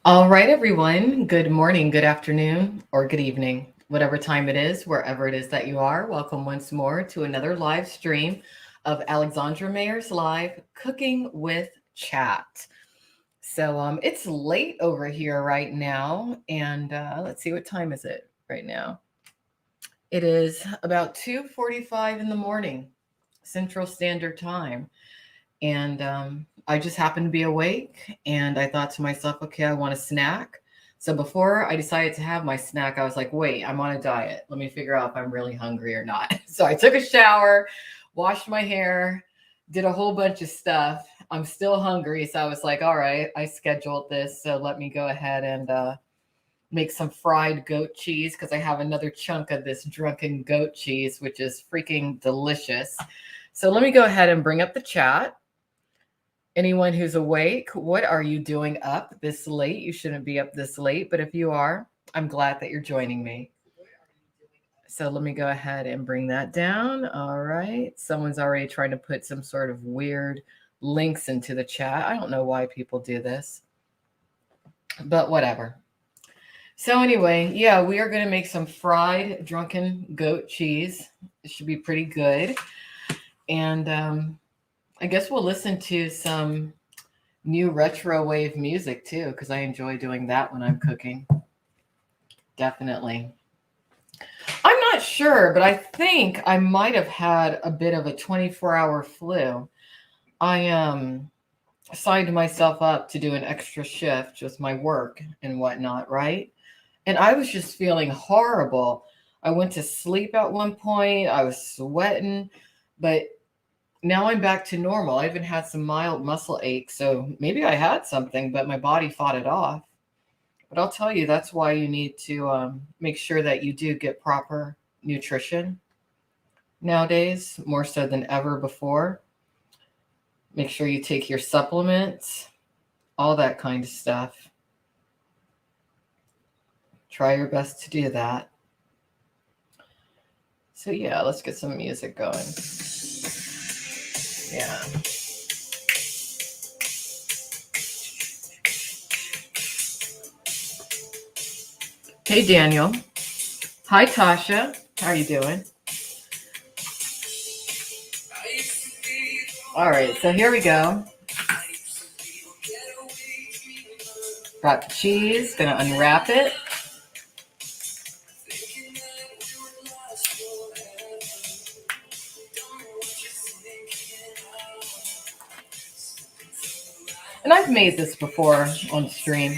All right, everyone. Good morning, good afternoon, or good evening, whatever time it is, wherever it is that you are. Welcome once more to another live stream of Alexandra Mayers Live Cooking with Chat. It's late over here right now, and let's see, what time is it right now? It is about 2:45 in the morning, Central Standard Time. And I just happened to be awake and I thought to myself, okay, I want a snack. So before I decided to have my snack, I was like, wait, I'm on a diet. Let me figure out if I'm really hungry or not. So I took a shower, washed my hair, did a whole bunch of stuff. I'm still hungry. So I was like, all right, I scheduled this. So let me go ahead and make some fried goat cheese because I have another chunk of this drunken goat cheese, which is freaking delicious. So let me go ahead and bring up the chat. Anyone who's awake, what are you doing up this late? You shouldn't be up this late, but if you are, I'm glad that you're joining me. So let me go ahead and bring that down. All right. Someone's already trying to put some sort of weird links into the chat. I don't know why people do this, but whatever. So anyway, yeah, we are going to make some fried drunken goat cheese. It should be pretty good. And I guess we'll listen to some new retro wave music too, because I enjoy doing that when I'm cooking. Definitely. I'm not sure, but I think I might have had a bit of a 24-hour flu. I signed myself up to do an extra shift with my work and whatnot, right? And I was just feeling horrible. I went to sleep at one point. I was sweating, but now I'm back to normal. I even had some mild muscle ache. So maybe I had something, but my body fought it off. But I'll tell you, that's why you need to make sure that you do get proper nutrition nowadays, more so than ever before. Make sure you take your supplements, all that kind of stuff. Try your best to do that. So, yeah, let's get some music going. Yeah. Hey, Daniel. Hi, Tasha. How are you doing? All right, so here we go. Got the cheese, gonna unwrap it. And I've made this before on stream,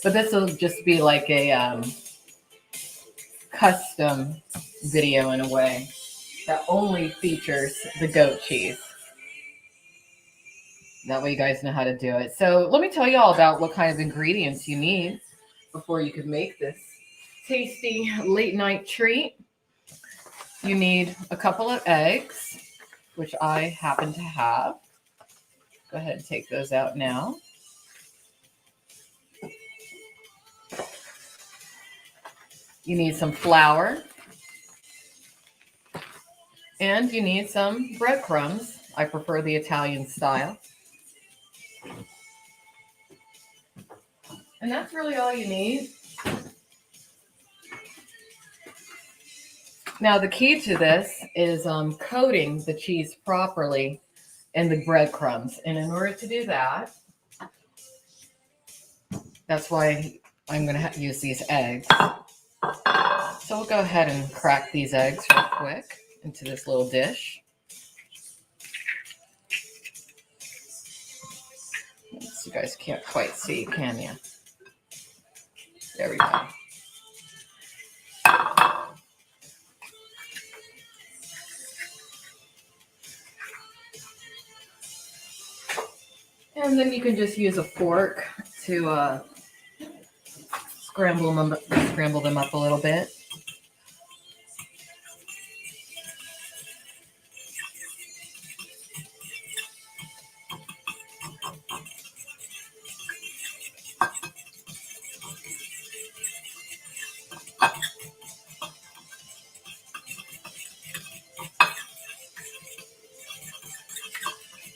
but this will just be like a custom video in a way that only features the goat cheese. That way you guys know how to do it. So let me tell you all about what kind of ingredients you need before you can make this tasty late night treat. You need a couple of eggs, which I happen to have. Go ahead and take those out now. You need some flour. And you need some breadcrumbs. I prefer the Italian style. And that's really all you need. Now, the key to this is coating the cheese properly in the breadcrumbs. And in order to do that, that's why I'm going to use these eggs. So we'll go ahead and crack these eggs real quick into this little dish. You guys can't quite see, can you? There we go. And then you can just use a fork to scramble them up a little bit.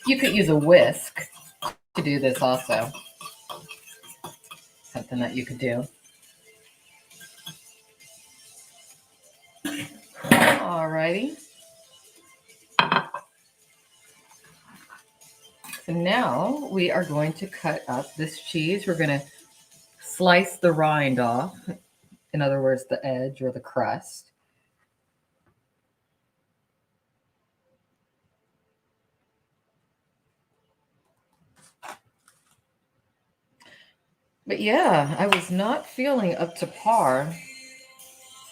You could use a whisk to do this also. Have something that you could do. Alrighty. So now we are going to cut up this cheese. We're going to slice the rind off. In other words, the edge or the crust. But yeah, I was not feeling up to par.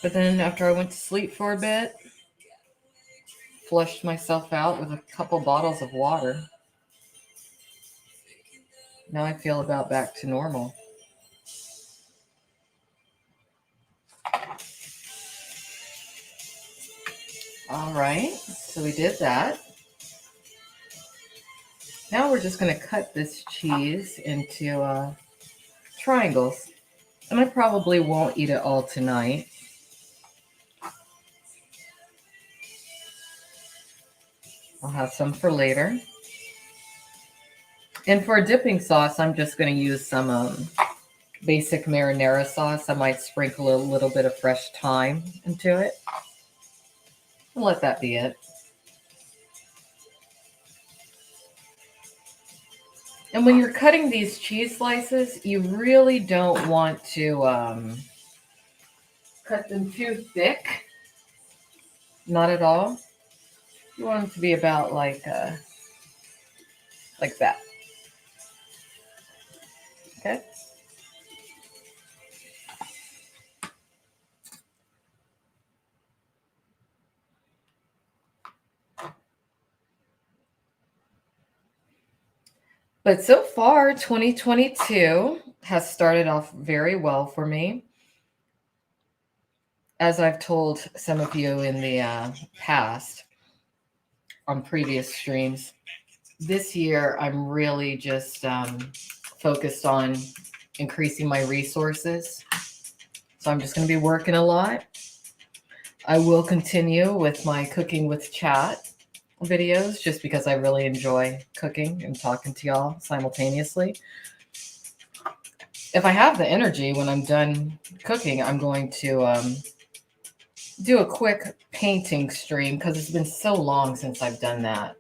But then after I went to sleep for a bit, flushed myself out with a couple bottles of water. Now I feel about back to normal. All right, so we did that. Now we're just going to cut this cheese into triangles. And I probably won't eat it all tonight. I'll have some for later. And for a dipping sauce, I'm just going to use some basic marinara sauce. I might sprinkle a little bit of fresh thyme into it. And let that be it. And when you're cutting these cheese slices, you really don't want to cut them too thick. Not at all. You want them to be about like that. Okay. But so far, 2022 has started off very well for me. As I've told some of you in the past on previous streams, this year I'm really just focused on increasing my resources. So I'm just going to be working a lot. I will continue with my cooking with chat videos just because I really enjoy cooking and talking to y'all simultaneously. If I have the energy when I'm done cooking, I'm going to do a quick painting stream because it's been so long since I've done that.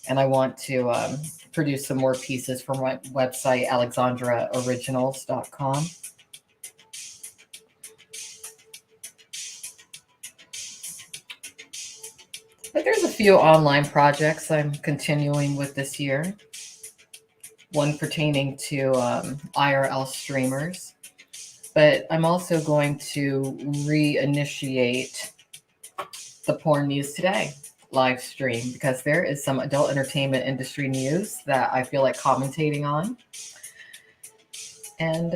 And I want to produce some more pieces for my website, alexandraoriginals.com. But there's a few online projects I'm continuing with this year. One pertaining to IRL streamers. But I'm also going to reinitiate the Porn News Today live stream because there is some adult entertainment industry news that I feel like commentating on. And,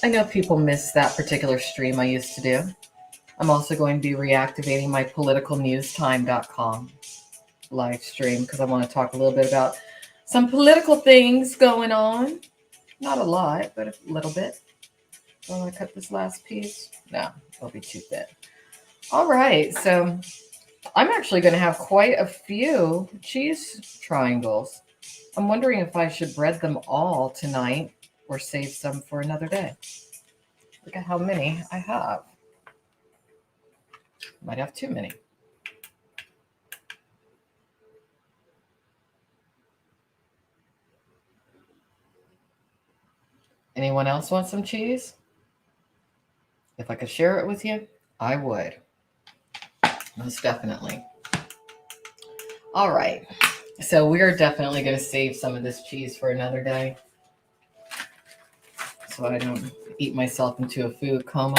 I know people miss that particular stream I used to do. I'm also going to be reactivating my politicalnewstime.com live stream because I want to talk a little bit about some political things going on. Not a lot, but a little bit. Do I want to cut this last piece? No, it'll be too thin. All right, so I'm actually going to have quite a few cheese triangles. I'm wondering if I should bread them all tonight or save some for another day. Look at how many I have. Might have too many. Anyone else want some cheese? If I could share it with you, I would. Most definitely. All right. So we are definitely going to save some of this cheese for another day so I don't eat myself into a food coma.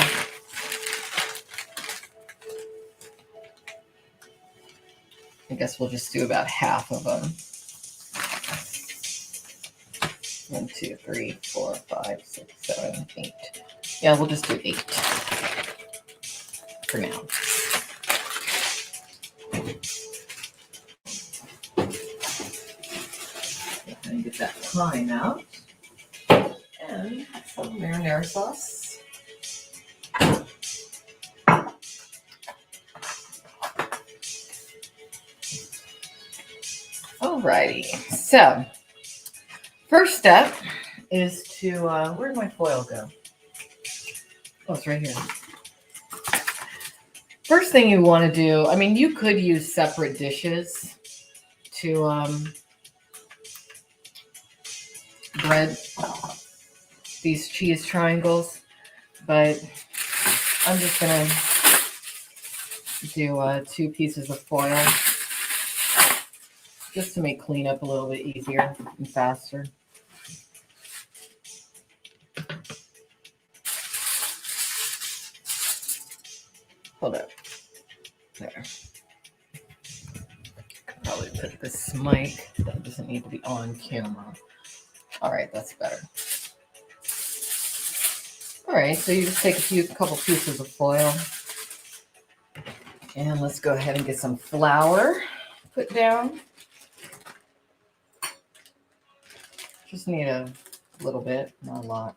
I guess we'll just do about half of them. 1, 2, 3, 4, 5, 6, 7, 8. Yeah, we'll just do 8 for now. And get that thyme out. And some marinara sauce. Alrighty, so first step is to, where'd my foil go? Oh, it's right here. First thing you want to do, I mean, you could use separate dishes to bread these cheese triangles, but I'm just going to do 2 pieces of foil just to make cleanup a little bit easier and faster. Hold up. There. Could probably put this mic. That doesn't need to be on camera. All right, that's better. All right, so you just take a couple pieces of foil. And let's go ahead and get some flour put down. Just need a little bit, not a lot.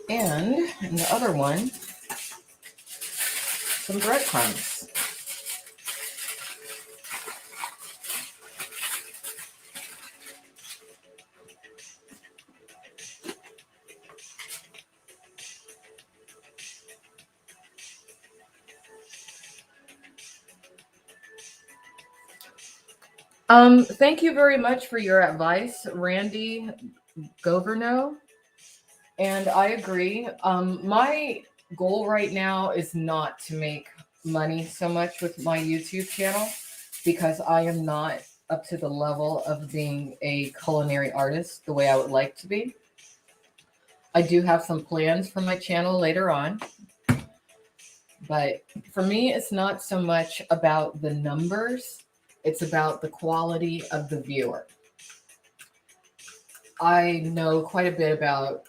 And in the other one, some breadcrumbs. Thank you very much for your advice, Randy Governo. And I agree. My goal right now is not to make money so much with my YouTube channel because I am not up to the level of being a culinary artist the way I would like to be. I do have some plans for my channel later on. But for me, it's not so much about the numbers. It's about the quality of the viewer. I know quite a bit about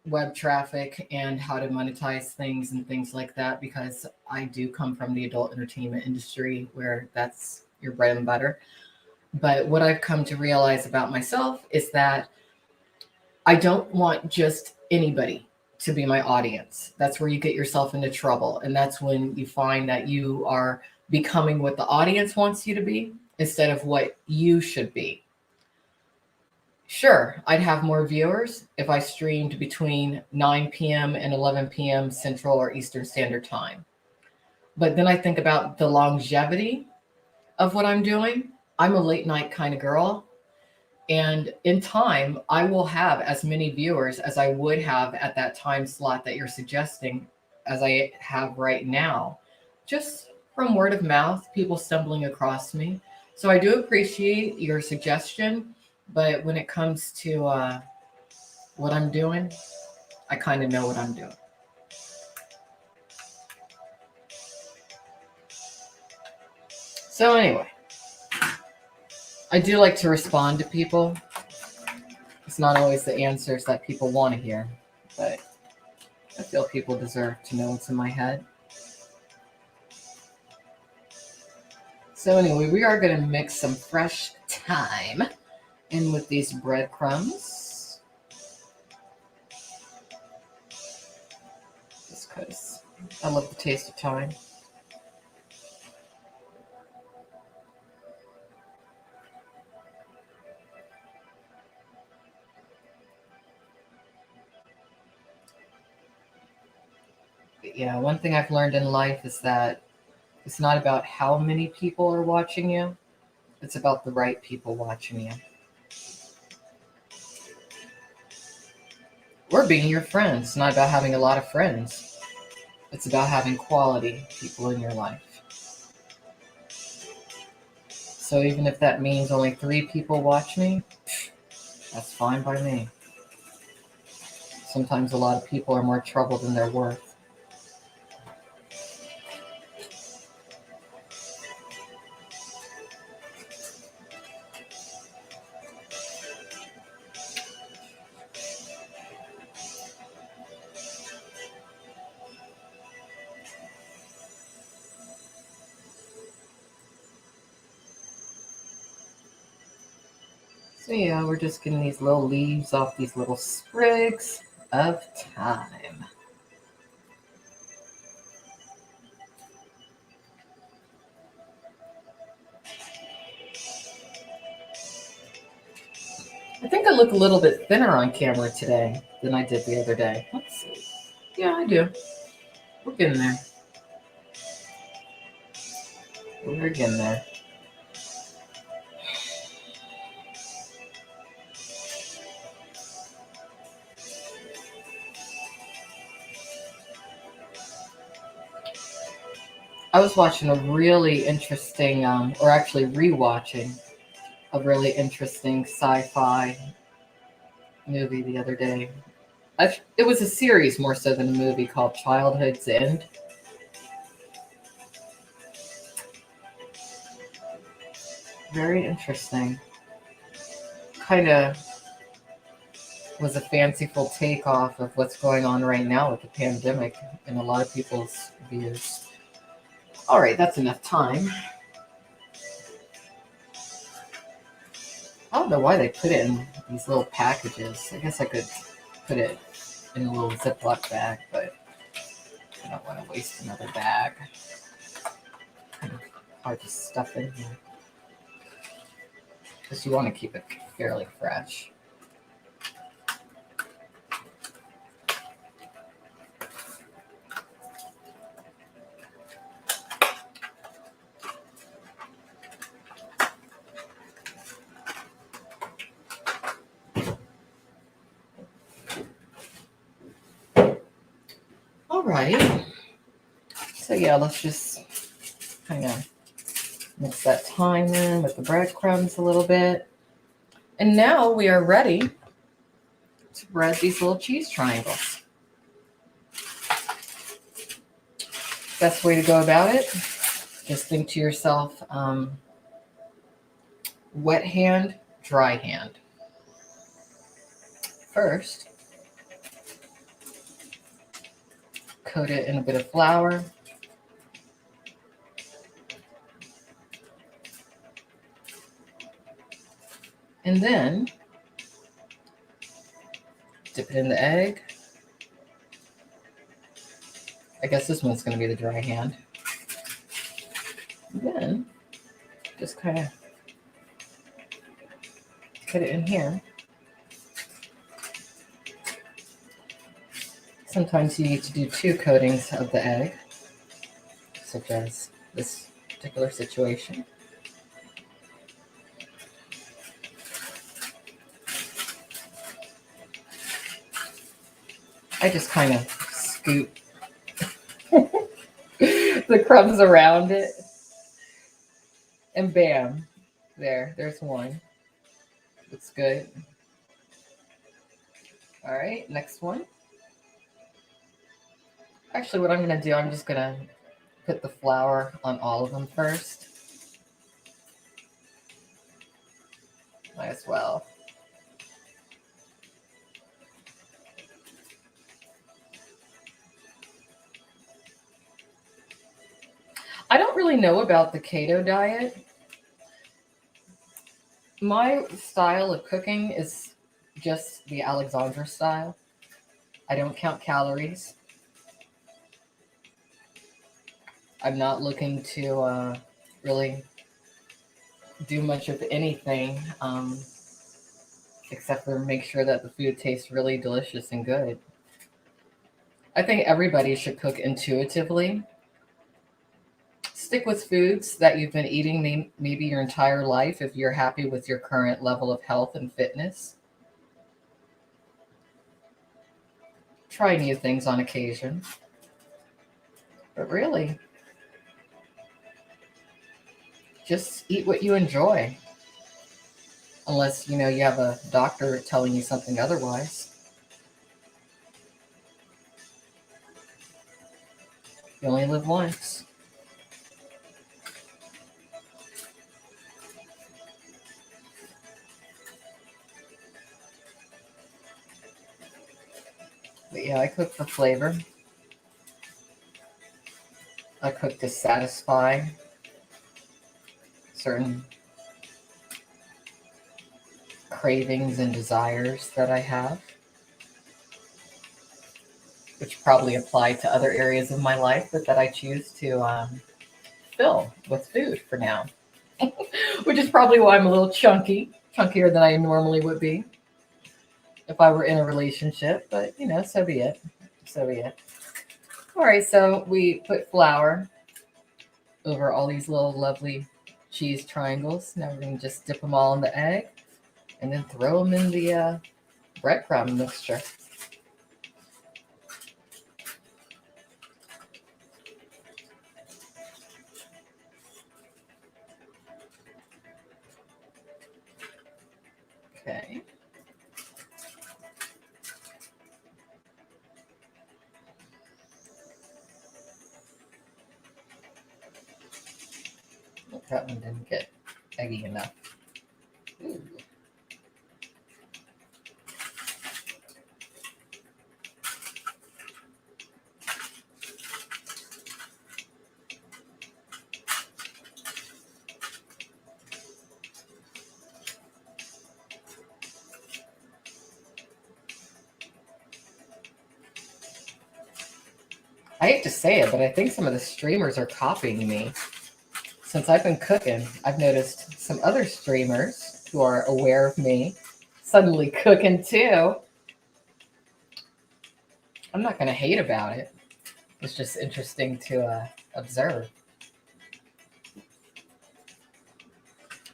web traffic and how to monetize things and things like that because I do come from the adult entertainment industry where that's your bread and butter. But what I've come to realize about myself is that I don't want just anybody to be my audience. That's where you get yourself into trouble. And that's when you find that you are becoming what the audience wants you to be instead of what you should be. Sure, I'd have more viewers if I streamed between 9 p.m. and 11 p.m. Central or Eastern Standard Time. But then I think about the longevity of what I'm doing. I'm a late night kind of girl. And in time, I will have as many viewers as I would have at that time slot that you're suggesting as I have right now, just from word of mouth, people stumbling across me. So I do appreciate your suggestion. But when it comes to what I'm doing, I kind of know what I'm doing. So anyway, I do like to respond to people. It's not always the answers that people want to hear, but I feel people deserve to know what's in my head. So anyway, we are going to mix some fresh thyme in with these breadcrumbs. Just because I love the taste of thyme. But yeah, one thing I've learned in life is that it's not about how many people are watching you. It's about the right people watching you. Or being your friends. It's not about having a lot of friends. It's about having quality people in your life. So even if that means only 3 people watch me, that's fine by me. Sometimes a lot of people are more trouble than they're worth. So yeah, we're just getting these little leaves off these little sprigs of thyme. I think I look a little bit thinner on camera today than I did the other day. Let's see. Yeah, I do. We're getting there. We're getting there. I was watching a really interesting, or actually rewatching a really interesting sci-fi movie the other day. It was a series more so than a movie called Childhood's End. Very interesting. Kind of was a fanciful takeoff of what's going on right now with the pandemic in a lot of people's views. All right, that's enough time. I don't know why they put it in these little packages. I guess I could put it in a little Ziploc bag, but I don't want to waste another bag. Kind of hard to stuff in here because you want to keep it fairly fresh. All right. So yeah, let's just kind of mix that thyme in with the breadcrumbs a little bit. And now we are ready to bread these little cheese triangles. Best way to go about it, just think to yourself, wet hand, dry hand. First, coat it in a bit of flour. And then dip it in the egg. I guess this one's going to be the dry hand. And then just kind of put it in here. Sometimes you need to do 2 coatings of the egg, such as this particular situation. I just kind of scoop the crumbs around it. And bam, there's one. Looks good. All right, next one. Actually, what I'm going to do, I'm just going to put the flour on all of them first. Might as well. I don't really know about the keto diet. My style of cooking is just the Alexandra style. I don't count calories. I'm not looking to really do much of anything except for make sure that the food tastes really delicious and good. I think everybody should cook intuitively. Stick with foods that you've been eating maybe your entire life if you're happy with your current level of health and fitness. Try new things on occasion. But really, just eat what you enjoy. Unless, you have a doctor telling you something otherwise. You only live once. But yeah, I cook for flavor. I cook to satisfy certain cravings and desires that I have, which probably apply to other areas of my life, but that I choose to fill with food for now, which is probably why I'm a little chunky. chunkier than I normally would be if I were in a relationship, but so be it. So be it. All right, so we put flour over all these little lovely cheese triangles. Now we're going to just dip them all in the egg and then throw them in the breadcrumb mixture. Okay. That one didn't get eggy enough. Ooh. I hate to say it, but I think some of the streamers are copying me. Since I've been cooking, I've noticed some other streamers who are aware of me suddenly cooking too. I'm not going to hate about it. It's just interesting to observe.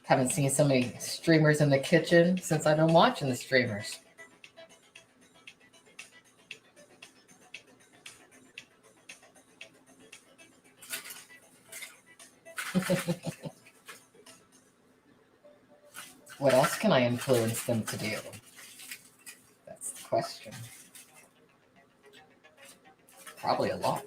Haven't seen so many streamers in the kitchen since I've been watching the streamers. What else can I influence them to do? That's the question. Probably a lot.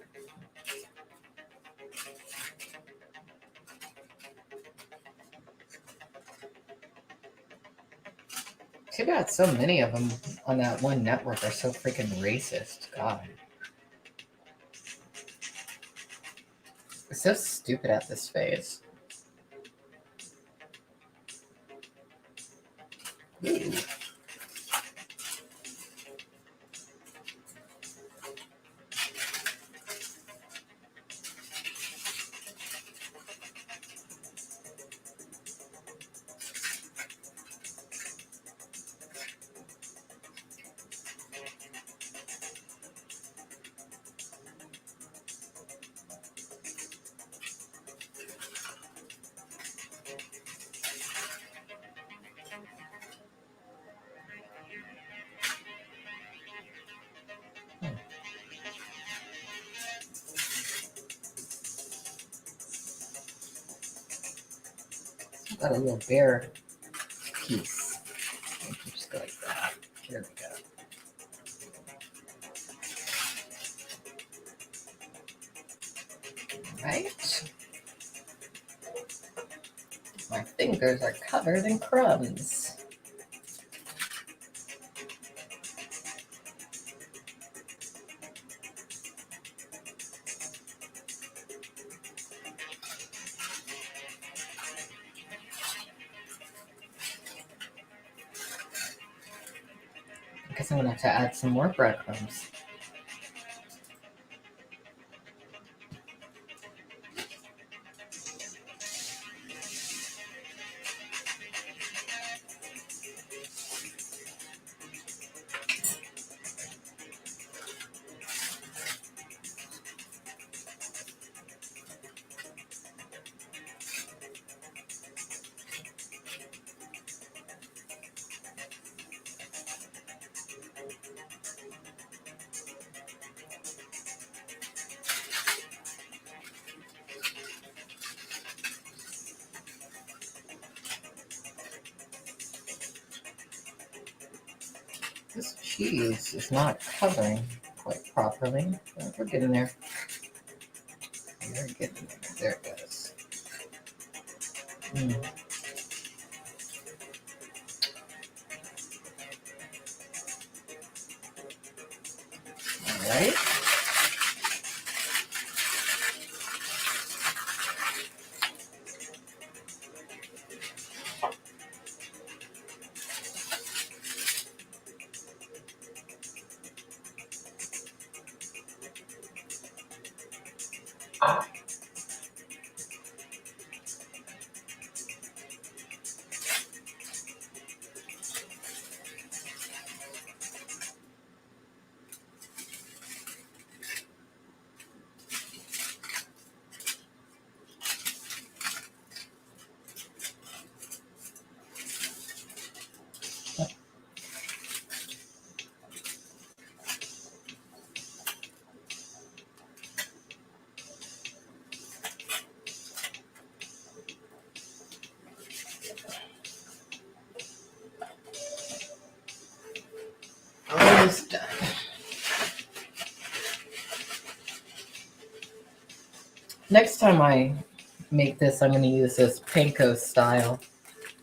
Too bad so many of them on that one network are so freaking racist. God. It's so stupid at this phase. Ooh. Got a little bare piece. Just go like that. Here we go. Right. My fingers are covered in crumbs. I guess I'm gonna have to add some more breadcrumbs. This cheese is not covering quite properly. We're getting there. We're getting there. There it goes. All right. Next time I make this, I'm going to use this panko style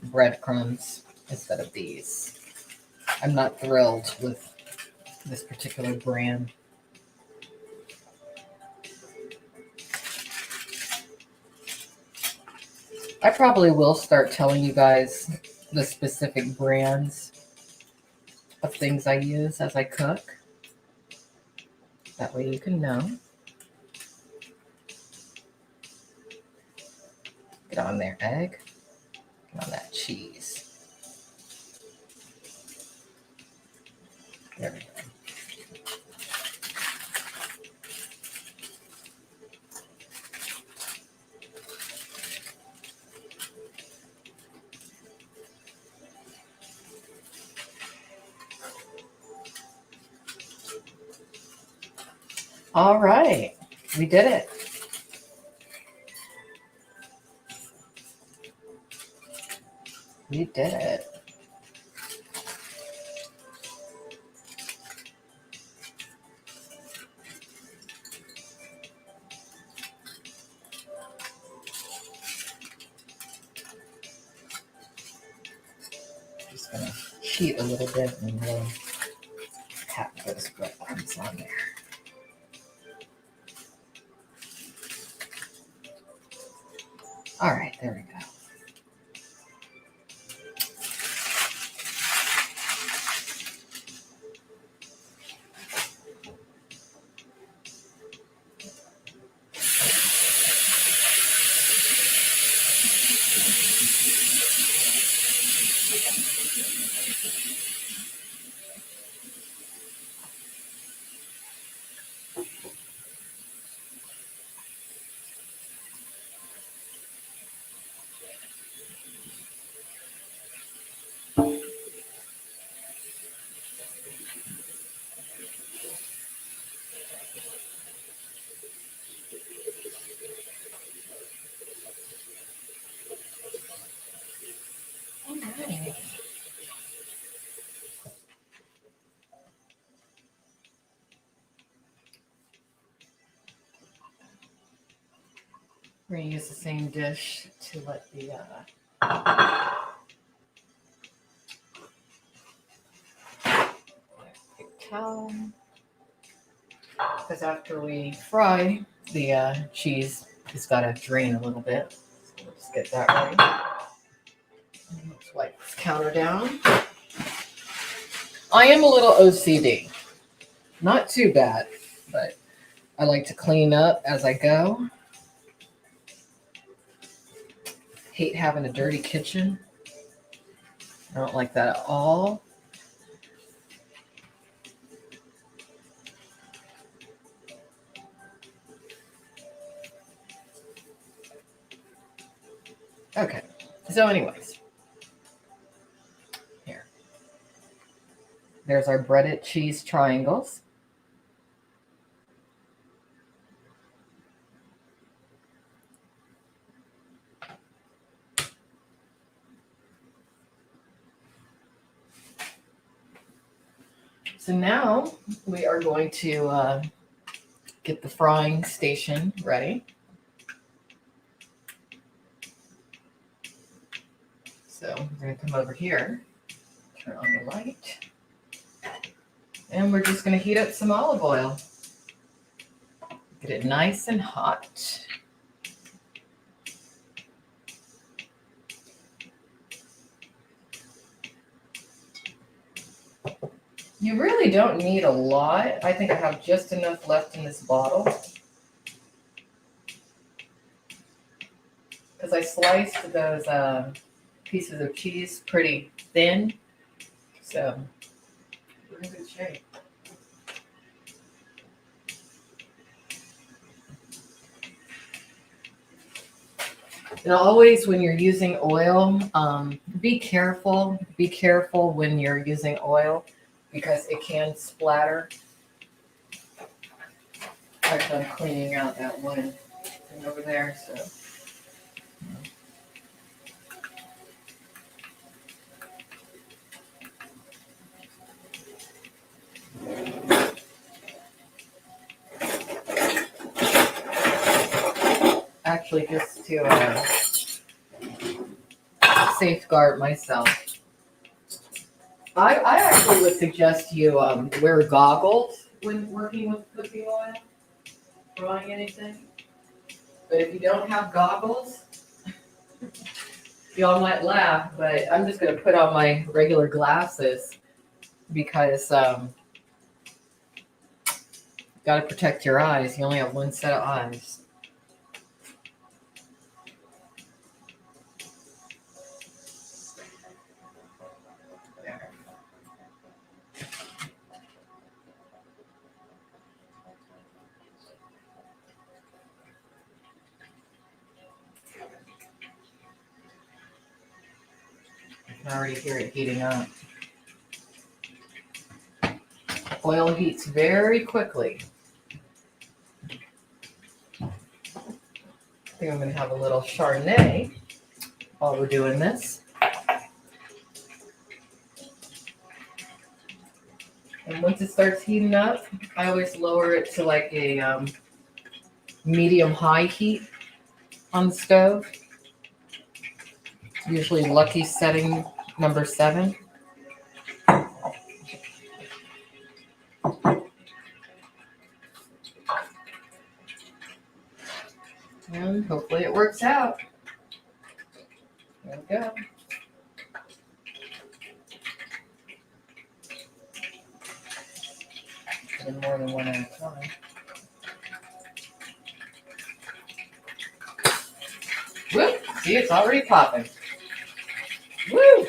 breadcrumbs instead of these. I'm not thrilled with this particular brand. I probably will start telling you guys the specific brands of things I use as I cook. That way you can know. Get on there, egg. Get on that cheese. There we go. All right, we did it. We did it. Just gonna heat a little bit and we'll tap those breadcrumbs on there. All right, there we go. We're going to use the same dish to let the towel, because after we fry, the cheese has got to drain a little bit. So we'll just get that ready. Let's wipe this counter down. I am a little OCD. Not too bad, but I like to clean up as I go. Hate having a dirty kitchen. I don't like that at all. Okay, so anyways, here. There's our breaded cheese triangles. So now we are going to get the frying station ready. So we're going to come over here, turn on the light, and we're just going to heat up some olive oil. Get it nice and hot. You really don't need a lot. I think I have just enough left in this bottle, because I sliced those pieces of cheese pretty thin, so we're in good shape. And always when you're using oil, be careful. Be careful when you're using oil, because it can splatter. Actually, I'm cleaning out that one thing over there, so. actually just to safeguard myself. I actually would suggest you wear goggles when working with cooking oil, drawing anything. But if you don't have goggles, y'all might laugh, but I'm just going to put on my regular glasses because got to protect your eyes. You only have one set of eyes. There. I can already hear it heating up. Oil heats very quickly. I think I'm going to have a little Chardonnay while we're doing this. And once it starts heating up, I always lower it to like a medium-high heat on the stove. Usually lucky setting number 7. And hopefully it works out. There we go. Put in more than one at a time. Woo! See, it's already popping. Woo!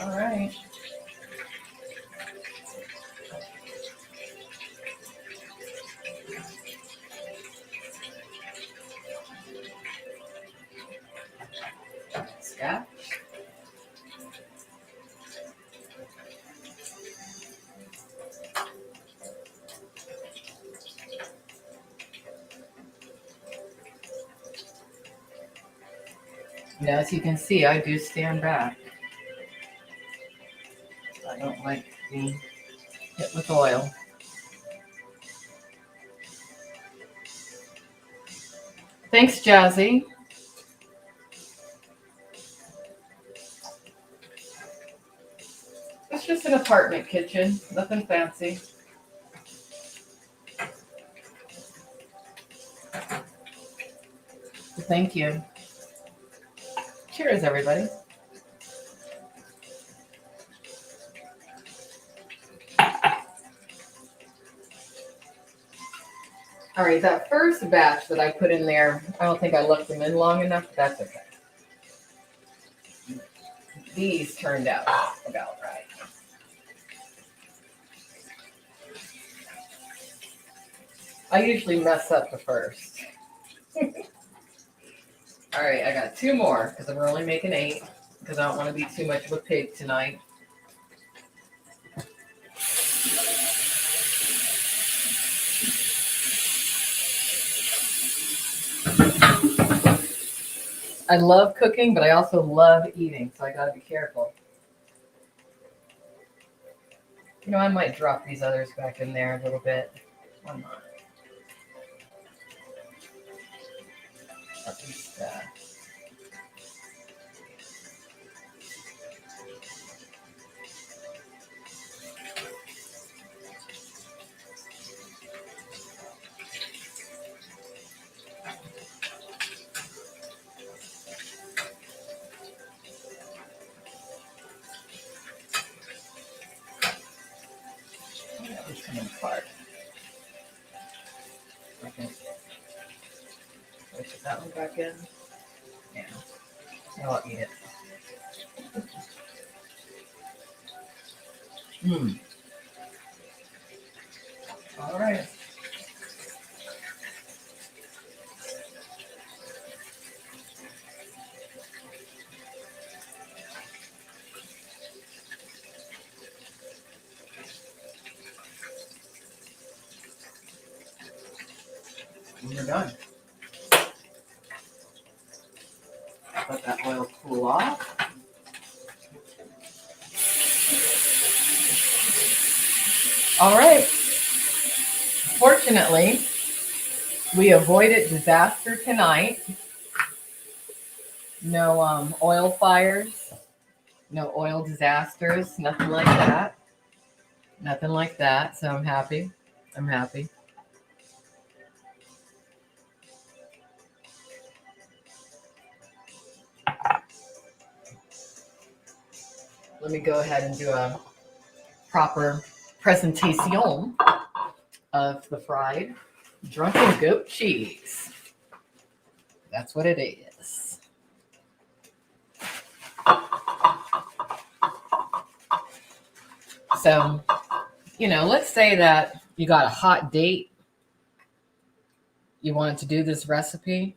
All right. Scotch. Now, as you can see, I do stand back. I don't like being hit with oil. Thanks, Jazzy. It's just an apartment kitchen, nothing fancy. Thank you. Cheers, everybody. All right, that first batch that I put in there, I don't think I left them in long enough, but that's okay. These turned out about right. I usually mess up the first. All right, I got 2 more because we're only making 8 because I don't want to be too much of a pig tonight. I love cooking, but I also love eating, so I got to be careful. You know, I might drop these others back in there a little bit. Why not? At least that. That was coming apart. that one back in. Yeah, I'll eat it. All right. And we're done. Let that oil cool off. All right. Fortunately, we avoided disaster tonight. No oil fires, no oil disasters, nothing like that. Nothing like that. So I'm happy. I'm happy. Let me go ahead and do a proper presentation of the fried drunken goat cheese. That's what it is. So, let's say that you got a hot date. You wanted to do this recipe.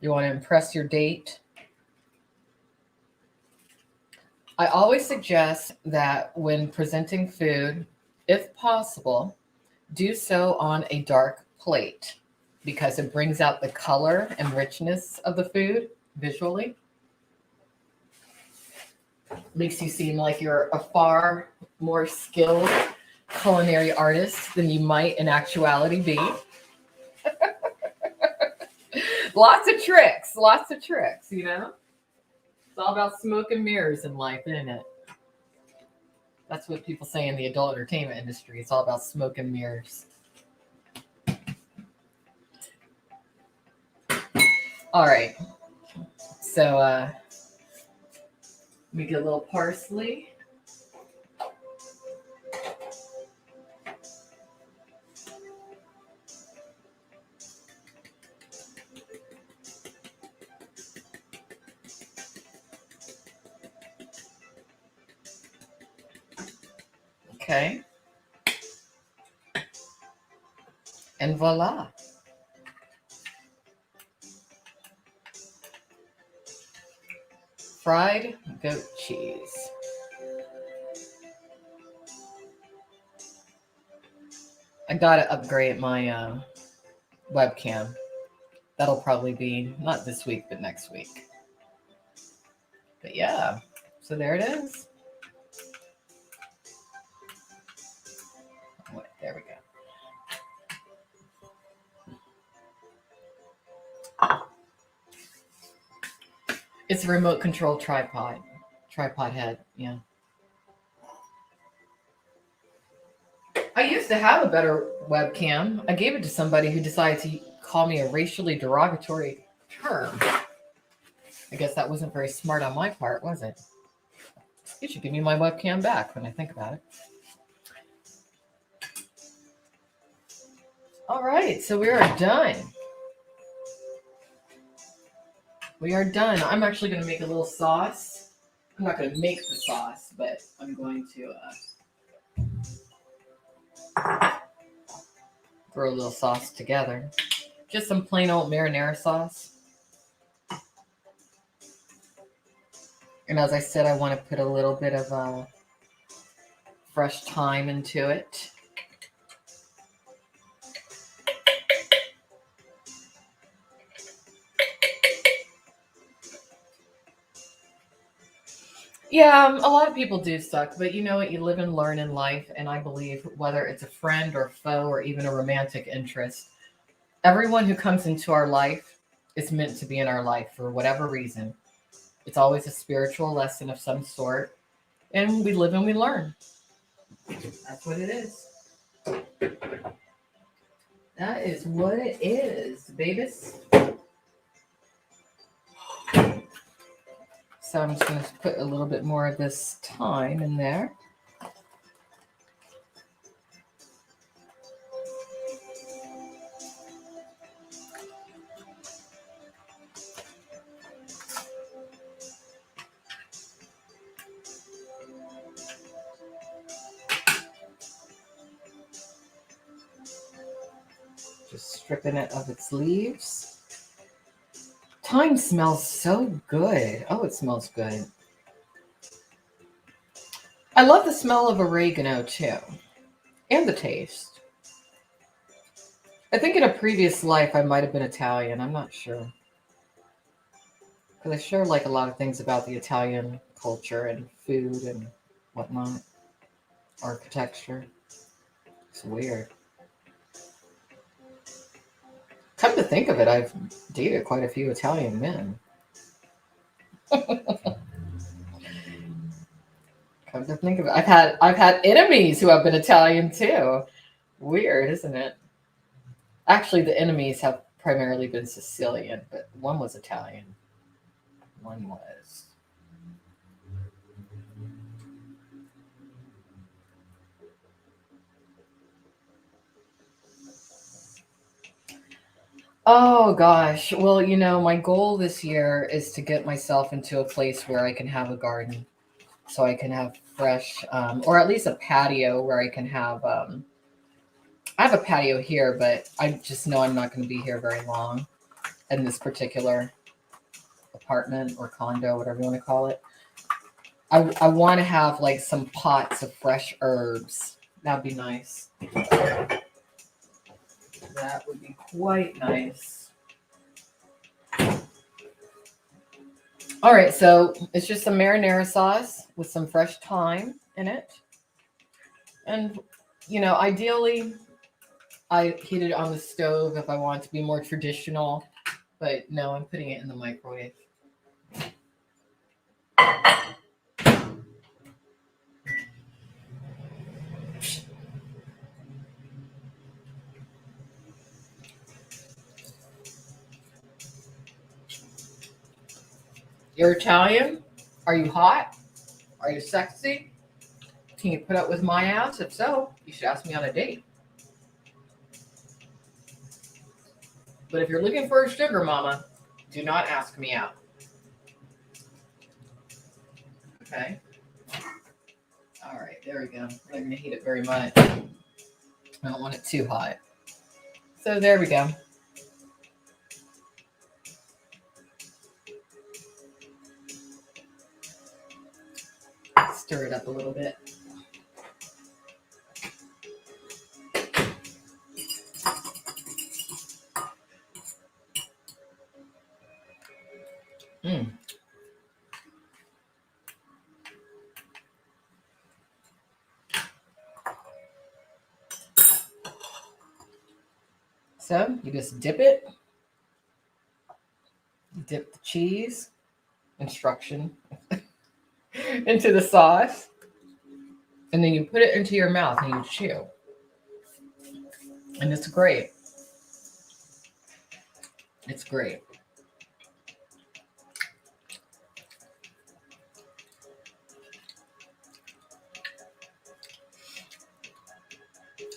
You want to impress your date. I always suggest that when presenting food, if possible, do so on a dark plate because it brings out the color and richness of the food visually. Makes you seem like you're a far more skilled culinary artist than you might in actuality be. Lots of tricks, It's all about smoke and mirrors in life, isn't it? That's what people say in the adult entertainment industry. It's all about smoke and mirrors. All right. So let me get a little parsley. Okay. And voila. Fried goat cheese. I gotta upgrade my webcam. That'll probably be not this week, but next week. But yeah, so there it is. Wait, there we go. It's a remote control tripod head. Yeah. I used to have a better webcam. I gave it to somebody who decided to call me a racially derogatory term. I guess that wasn't very smart on my part, was it? You should give me my webcam back when I think about it. All right, so we are done. We are done. I'm actually going to make a little sauce. I'm not going to make the sauce, but I'm going to throw a little sauce together. Just some plain old marinara sauce. And as I said, I want to put a little bit of fresh thyme into it. Yeah, a lot of people do suck, but you know what? You live and learn in life, and I believe whether it's a friend or foe or even a romantic interest, everyone who comes into our life is meant to be in our life for whatever reason. It's always a spiritual lesson of some sort, and we live and we learn. That's what it is. That is what it is, babies. So I'm just going to put a little bit more of this thyme in there. Just stripping it of its leaves. Thyme smells so good. Oh, it smells good. I love the smell of oregano too, and the taste. I think in a previous life I might have been Italian. I'm not sure. Because I sure like a lot of things about the Italian culture and food and whatnot. Architecture. It's weird. Come to think of it, I've dated quite a few Italian men. Come to think of it, I've had enemies who have been Italian too. Weird, isn't it? Actually, the enemies have primarily been Sicilian, but one was Italian. One was. Oh gosh. Well, my goal this year is to get myself into a place where I can have a garden. So I can have fresh, or at least a patio where I can have. I have a patio here, but I just know I'm not going to be here very long in this particular apartment or condo, whatever you want to call it. I want to have like some pots of fresh herbs. That'd be nice. That would be quite nice. All right, so it's just some marinara sauce with some fresh thyme in it. And, ideally, I heat it on the stove if I want to be more traditional. But no, I'm putting it in the microwave. You're Italian? Are you hot? Are you sexy? Can you put up with my ass? If so, you should ask me on a date. But if you're looking for a sugar mama, do not ask me out. Okay? All right, there we go. I'm not going to heat it very much. I don't want it too hot. So there we go. Stir it up a little bit. So you just dip it. Dip the cheese, instruction, into the sauce. And then you put it into your mouth and you chew. And it's great. It's great.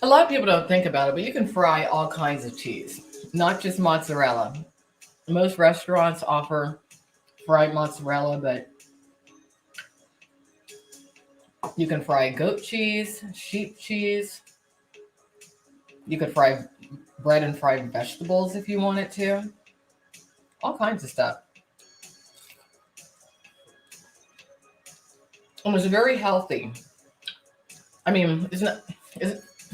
A lot of people don't think about it, but you can fry all kinds of cheese, not just mozzarella. Most restaurants offer fried mozzarella, but you can fry goat cheese, sheep cheese. You could fry bread and fried vegetables if you wanted to. All kinds of stuff. And it's very healthy. I mean, it's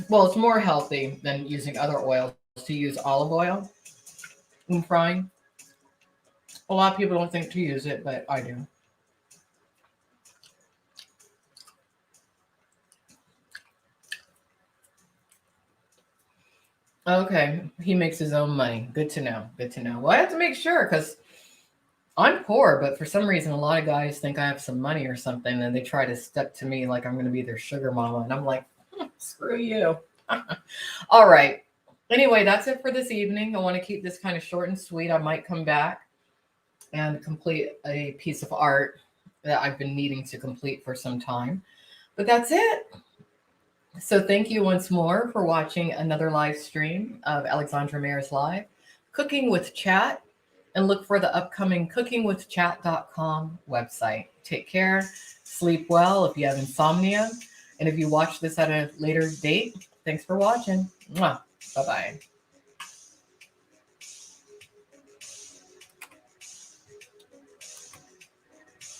more healthy than using other oils to use olive oil in frying. A lot of people don't think to use it, but I do. Okay, he makes his own money. Good to know. Good to know. Well, I have to make sure because I'm poor, but for some reason, a lot of guys think I have some money or something, and they try to step to me like I'm going to be their sugar mama, and I'm like, screw you. All right. Anyway, that's it for this evening. I want to keep this kind of short and sweet. I might come back and complete a piece of art that I've been needing to complete for some time. But that's it. So thank you once more for watching another live stream of Alexandra Mayers Live, Cooking with Chat, and look for the upcoming cookingwithchat.com website. Take care, sleep well if you have insomnia, and if you watch this at a later date, thanks for watching. Mwah. Bye-bye.